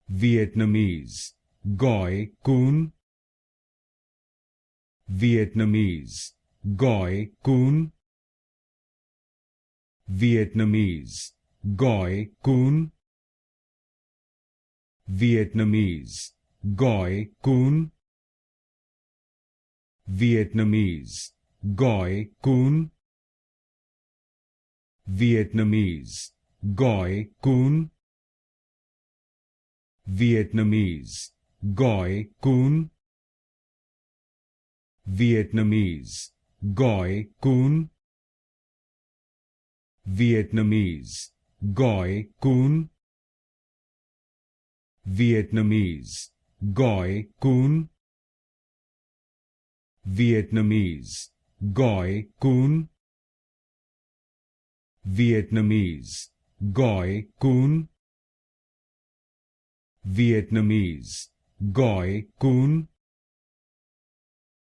Vietnamese, Goi Cuon. Vietnamese, Goi Cuon. Vietnamese, Goi Cuon. Vietnamese, Goi Cuon. Vietnamese, Goi Cuon. Vietnamese, Goi Cuon. Vietnamese, Goi Cuon. Vietnamese, Goi Cuon. Vietnamese, Goi Cuon. Vietnamese, Goi Cuon. Vietnamese, Goi Cuon. Vietnamese, Goi Cuon. Vietnamese, Goi Cuon.